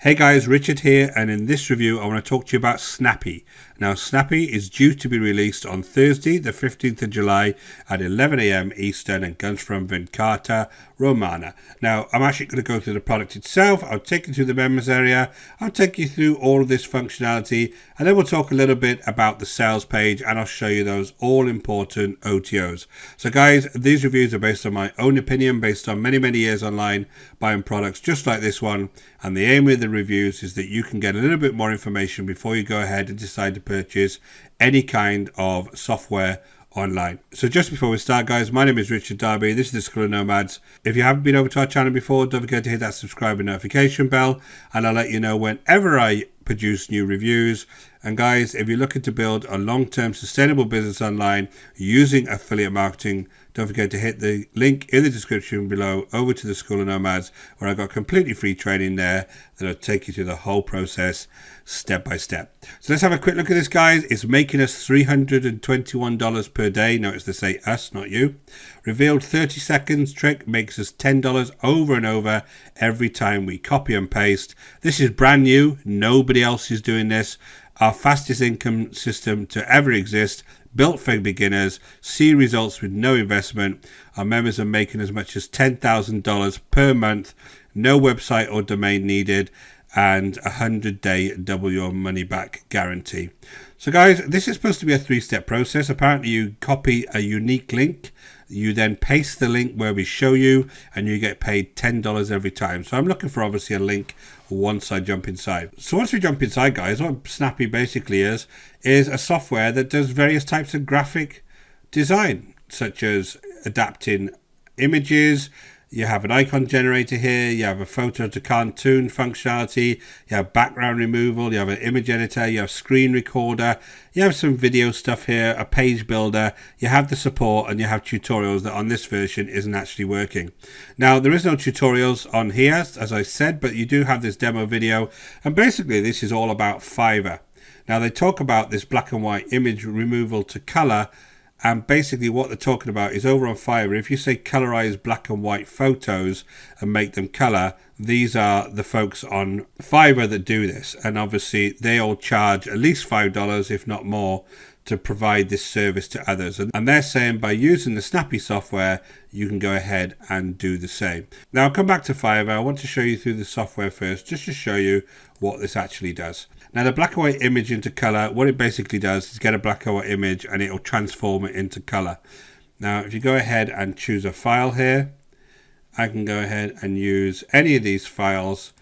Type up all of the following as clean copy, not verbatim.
Hey guys, Richard here, and in this review I want to talk to you about Snappy. Now Snappy is due to be released on Thursday the 15th of July at 11 AM Eastern and comes from Vincata Romana. Now I'm actually going to go through the product itself, I'll take you through the members area, I'll take you through all of this functionality, and then we'll talk a little bit about the sales page and I'll show you those all important OTOs. So guys, these reviews are based on my own opinion, based on many years online buying products just like this one, and the aim with the reviews is that you can get a little bit more information before you go ahead and decide to purchase any kind of software online. So just before we start guys, my name is Richard Darby, this is the School of Nomads. If you haven't been over to our channel before, don't forget to hit that subscribe and notification bell, and I'll let you know whenever I produce new reviews. And guys, if you're looking to build a long-term sustainable business online using affiliate marketing, don't forget to hit the link in the description below over to the School of Nomads, where I got completely free training there that'll take you through the whole process step by step. So let's have a quick look at this guys. It's making us $321 per day. Notice they say us, not you. Revealed 30 seconds trick makes us $10 over and over every time we copy and paste. This is brand new, nobody else is doing this. Our fastest income system to ever exist, built for beginners, see results with no investment. Our members are making as much as $10,000 per month, no website or domain needed, and 100-day double your money back guarantee. So guys, this is supposed to be a 3-step process. Apparently you copy a unique link, you then paste the link where we show you, and you get paid $10 every time. So I'm looking for obviously a link once I jump inside. So once we jump inside guys, what Snappy basically is a software that does various types of graphic design, such as adapting images. You have an icon generator here, you have a photo to cartoon functionality, you have background removal, you have an image editor, you have screen recorder, you have some video stuff here, a page builder, you have the support, and you have tutorials that on this version isn't actually working. Now there is no tutorials on here as I said, but you do have this demo video, and basically this is all about Fiverr. Now they talk about this black and white image removal to color. And basically what they're talking about is over on Fiverr, if you say colorize black and white photos and make them color, these are the folks on Fiverr that do this. And obviously they all charge at least $5, if not more, to provide this service to others. And they're saying by using the Snappy software, you can go ahead and do the same. Now I'll come back to Fiverr. I want to show you through the software first, just to show you what this actually does. Now the black and white image into color, what it basically does is get a black and white image and it will transform it into color. Now if you go ahead and choose a file here, I can go ahead and use any of these files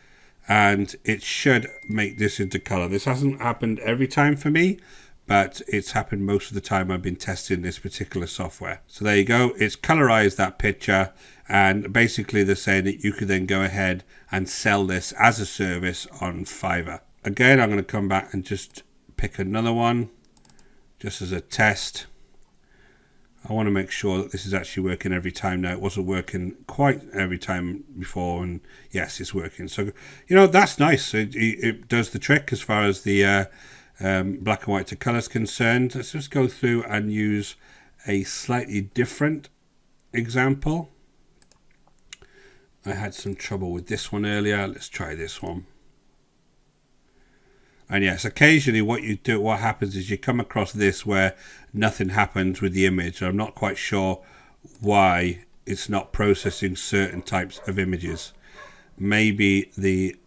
and it should make this into color. This hasn't happened every time for me, but it's happened most of the time I've been testing this particular software. So there you go, it's colorized that picture, and basically they're saying that you could then go ahead and sell this as a service on Fiverr. Again, I'm going to come back and just pick another one just as a test. I want to make sure that this is actually working every time now. It wasn't working quite every time before, and yes, it's working. So, you know, that's nice. It does the trick as far as the black and white to color is concerned. Let's just go through and use a slightly different example. I had some trouble with this one earlier. Let's try this one. And yes, occasionally what happens is you come across this where nothing happens with the image. I'm not quite sure why it's not processing certain types of images. Maybe the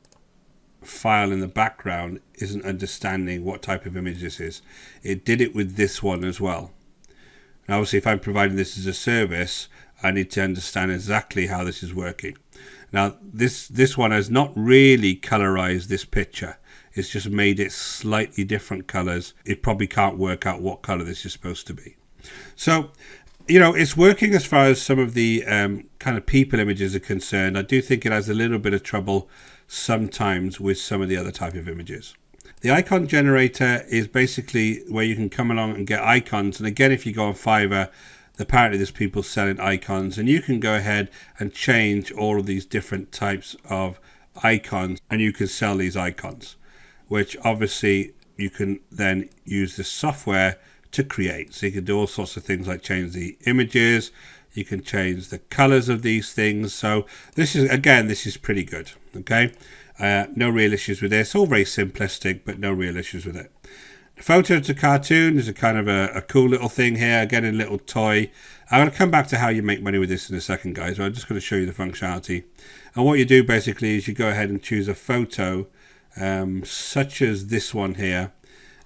file in the background isn't understanding what type of image this is. It did it with this one as well. And obviously if I'm providing this as a service, I need to understand exactly how this is working. Now this one has not really colorized this picture. It's just made it slightly different colors. It probably can't work out what color this is supposed to be. So, you know, it's working as far as some of the kind of people images are concerned. I do think it has a little bit of trouble sometimes with some of the other type of images. The icon generator is basically where you can come along and get icons. And again, if you go on Fiverr, apparently there's people selling icons, and you can go ahead and change all of these different types of icons, and you can sell these icons, which obviously you can then use the software to create. So you can do all sorts of things like change the images, you can change the colors of these things. So this is, again, this is pretty good. Okay, No real issues with this. All very simplistic, but no real issues with it. The photo to cartoon is a kind of a cool little thing here. Again, a little toy. I'm going to come back to how you make money with this in a second, guys. But I'm just going to show you the functionality. And what you do basically is you go ahead and choose a photo, such as this one here,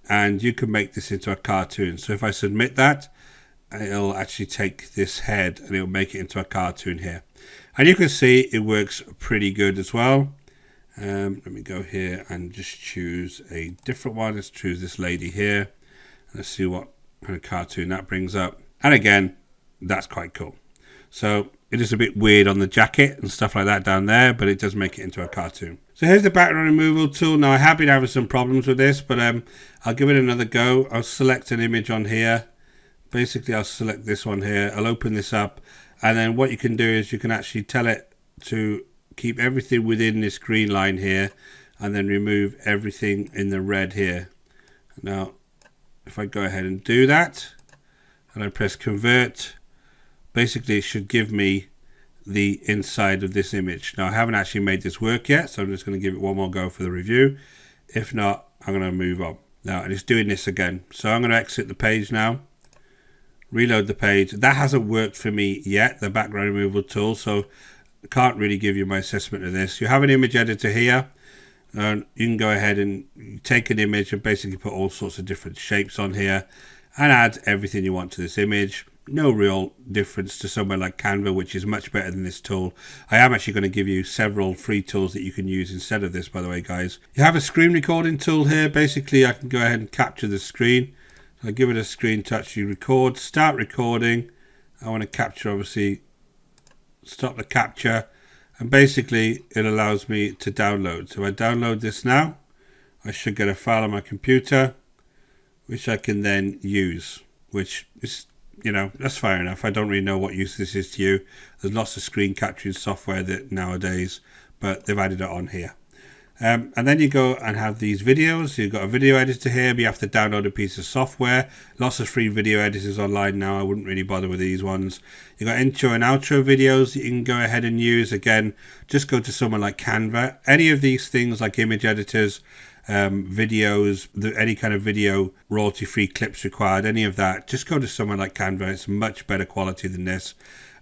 and you can make this into a cartoon. So if I submit that, it'll actually take this head and it'll make it into a cartoon here. And you can see it works pretty good as well. Let me go here and just choose a different one. Let's choose this lady here. Let's see what kind of cartoon that brings up. And again, that's quite cool. So it is a bit weird on the jacket and stuff like that down there, but it does make it into a cartoon. So here's the background removal tool. Now I have been having some problems with this, but I'll give it another go. I'll select an image on here. Basically, I'll select this one here. I'll open this up. And then what you can do is you can actually tell it to keep everything within this green line here and then remove everything in the red here. Now, if I go ahead and do that and I press convert, basically it should give me the inside of this image. Now, I haven't actually made this work yet, so I'm just going to give it one more go for the review. If not, I'm going to move on. Now, and it's doing this again. So I'm going to exit the page now. Reload the page. That hasn't worked for me yet, the background removal tool, so I can't really give you my assessment of this. You have an image editor here, and you can go ahead and take an image and basically put all sorts of different shapes on here and add everything you want to this image. No real difference to somewhere like Canva, which is much better than this tool. I am actually going to give you several free tools that you can use instead of this, by the way, guys. You have a screen recording tool here. Basically, I can go ahead and capture the screen. I give it a screen touch, you record, start recording. I want to capture, obviously, stop the capture, and basically it allows me to download. So I download this now. I should get a file on my computer, which I can then use, which is, you know, that's fair enough. I don't really know what use this is to you. There's lots of screen capturing software that nowadays, but they've added it on here. And then you go and have these videos. You've got a video editor here, but you have to download a piece of software. Lots of free video editors online now. I wouldn't really bother with these ones. You've got intro and outro videos that you can go ahead and use. Again, just go to someone like Canva. Any of these things like image editors, videos, any kind of video royalty-free clips required, any of that, just go to someone like Canva. It's much better quality than this.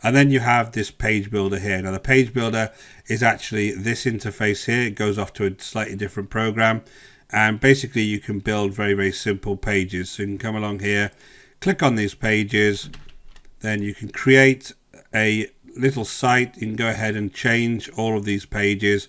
And then you have this page builder here. Now the page builder is actually this interface here. It goes off to a slightly different program, and basically you can build very, very simple pages. So you can come along here, click on these pages, then you can create a little site. You can go ahead and change all of these pages.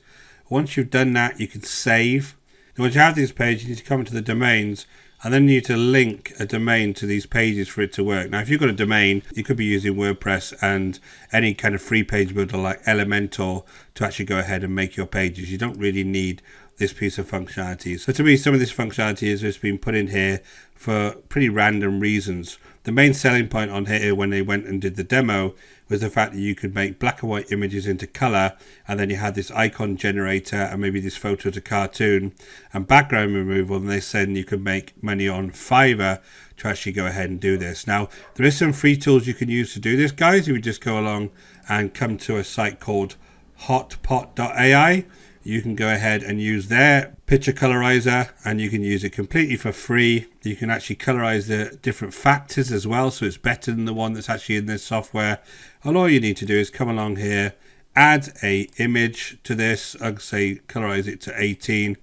Once you've done that, you can save. And once you have these pages, you need to come into the domains, and then you need to link a domain to these pages for it to work. Now, if you've got a domain, you could be using WordPress and any kind of free page builder like Elementor to actually go ahead and make your pages. You don't really need this piece of functionality. So to me, some of this functionality has just been put in here for pretty random reasons. The main selling point on here when they went and did the demo was the fact that you could make black and white images into color, and then you had this icon generator and maybe this photo to cartoon and background removal, and they said you could make money on Fiverr to actually go ahead and do this. Now, there is some free tools you can use to do this, guys. You would just go along and come to a site called hotpot.ai. You can go ahead and use their picture colorizer, and you can use it completely for free. You can actually colorize the different factors as well, so it's better than the one that's actually in this software. And all you need to do is come along here, add a image to this. I'd say colorize it to 18,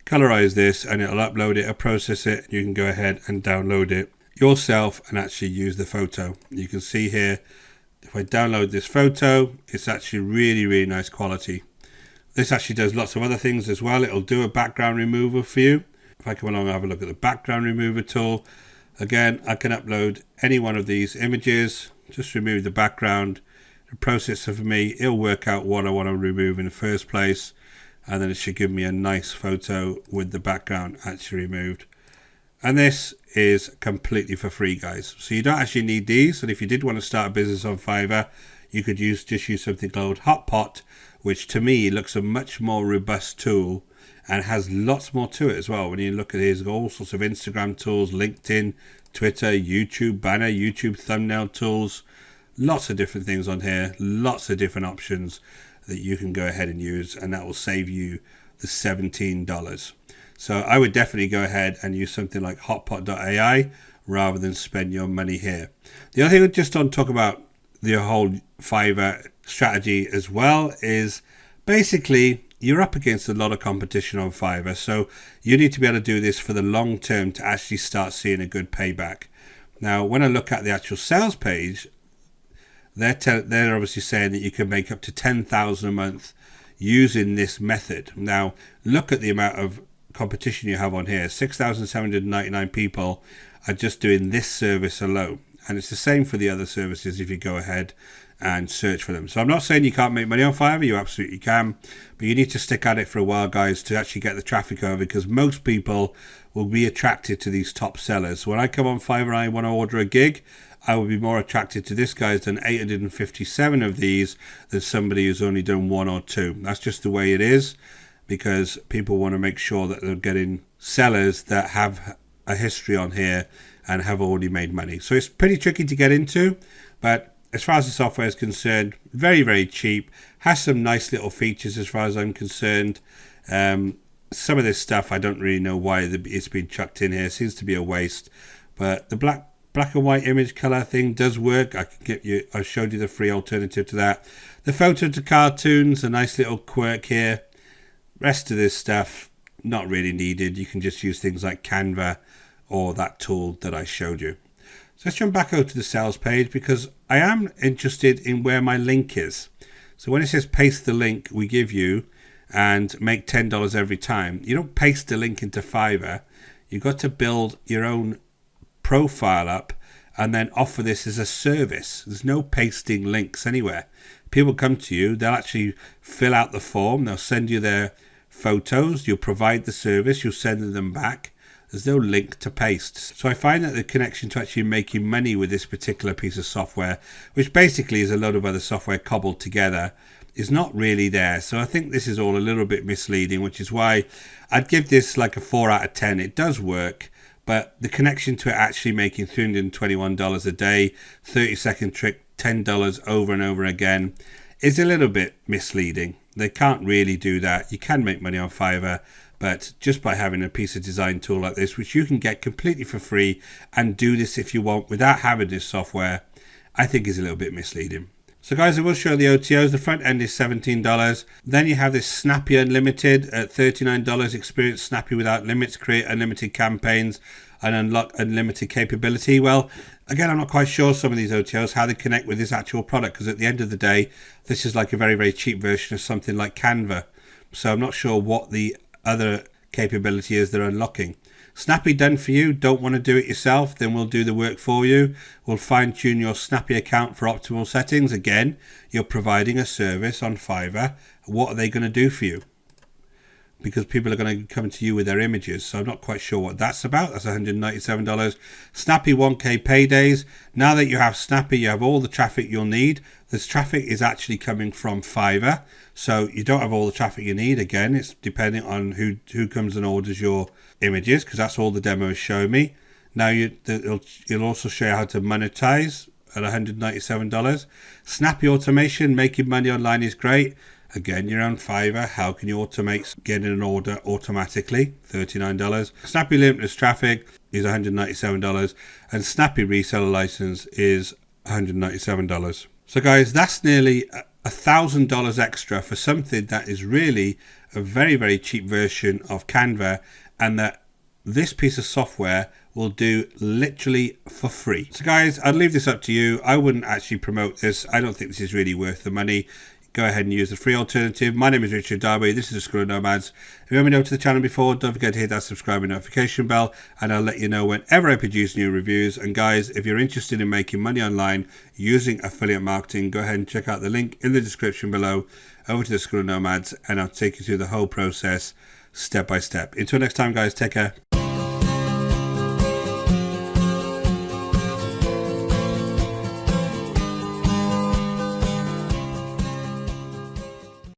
colorize this, and it'll upload it or process it. You can go ahead and download it yourself and actually use the photo. You can see here, if I download this photo, it's actually really, really nice quality. This actually does lots of other things as well. It'll do a background remover for you. If I come along and have a look at the background remover tool, again, I can upload any one of these images, just remove the background. The process for me, it'll work out what I want to remove in the first place, and then it should give me a nice photo with the background actually removed. And this is completely for free, guys. So you don't actually need these. And if you did want to start a business on Fiverr, you could just use something called Hotpot, which to me looks a much more robust tool and has lots more to it as well. When you look at it, there's all sorts of Instagram tools, LinkedIn, Twitter, YouTube banner, YouTube thumbnail tools, lots of different things on here, lots of different options that you can go ahead and use, and that will save you the $17. So I would definitely go ahead and use something like hotpot.ai rather than spend your money here. The other thing I just want to talk about the whole Fiverr strategy as well is basically you're up against a lot of competition on Fiverr, so you need to be able to do this for the long term to actually start seeing a good payback. Now, when I look at the actual sales page, they're obviously saying that you can make up to $10,000 a month using this method. Now, look at the amount of competition you have on here. 6,799 people are just doing this service alone, and it's the same for the other services if you go ahead and search for them. So I'm not saying you can't make money on Fiverr, you absolutely can, but you need to stick at it for a while, guys, to actually get the traffic over, because most people will be attracted to these top sellers. When I come on Fiverr and I want to order a gig, I would be more attracted to this guy's done 857 of these than somebody who's only done 1 or 2. That's just the way it is, because people want to make sure that they're getting sellers that have a history on here and have already made money. So it's pretty tricky to get into, but as far as the software is concerned, very, very cheap. Has some nice little features as far as I'm concerned. Some of this stuff, I don't really know why it's been chucked in here. It seems to be a waste. But the black and white image color thing does work. I showed you the free alternative to that. The photo to cartoons, a nice little quirk here. Rest of this stuff, not really needed. You can just use things like Canva or that tool that I showed you. So let's jump back over to the sales page, because I am interested in where my link is. So when it says paste the link we give you and make $10 every time, you don't paste the link into Fiverr. You've got to build your own profile up and then offer this as a service. There's no pasting links anywhere. People come to you, they'll actually fill out the form, they'll send you their photos, you'll provide the service, you'll send them back. There's no link to paste. So I find that the connection to actually making money with this particular piece of software, which basically is a lot of other software cobbled together, is not really there. So I think this is all a little bit misleading, which is why I'd give this like a 4 out of 10. It does work, but the connection to it actually making $321 a day, 30-second trick, $10 over and over again, is a little bit misleading. They can't really do that. You can make money on Fiverr, but just by having a piece of design tool like this, which you can get completely for free and do this if you want without having this software, I think is a little bit misleading. So guys, I will show the OTOs. The front end is $17. Then you have this Snappy Unlimited at $39. Experience Snappy without limits, create unlimited campaigns and unlock unlimited capability. Well, again, I'm not quite sure some of these OTOs, how they connect with this actual product, because at the end of the day, this is like a very, very cheap version of something like Canva. So I'm not sure what the other capability is they're unlocking. Snappy done for you. Don't want to do it yourself, then we'll do the work for you. We'll fine tune your Snappy account for optimal settings. Again, you're providing a service on Fiverr. What are they going to do for you? Because people are going to come to you with their images. So I'm not quite sure what that's about. That's $197. Snappy 1K paydays. Now that you have Snappy, you have all the traffic you'll need. This traffic is actually coming from Fiverr. So you don't have all the traffic you need. Again, it's depending on who comes and orders your images, because that's all the demo is showing me. Now it'll also show you how to monetize at $197. Snappy automation, making money online is great. Again, you're on Fiverr. How can you automate getting an order automatically? $39. Snappy limitless traffic is $197. And Snappy reseller license is $197. So guys, that's nearly $1,000 extra for something that is really a very, very cheap version of Canva, and that this piece of software will do literally for free. So guys, I'd leave this up to you. I wouldn't actually promote this. I don't think this is really worth the money. Go ahead and use the free alternative. My name is Richard Darby. This is the School of Nomads. If you haven't been over to the channel before, don't forget to hit that subscribe and notification bell, and I'll let you know whenever I produce new reviews. And guys, if you're interested in making money online using affiliate marketing, go ahead and check out the link in the description below over to the School of Nomads, and I'll take you through the whole process step by step. Until next time, guys, take care.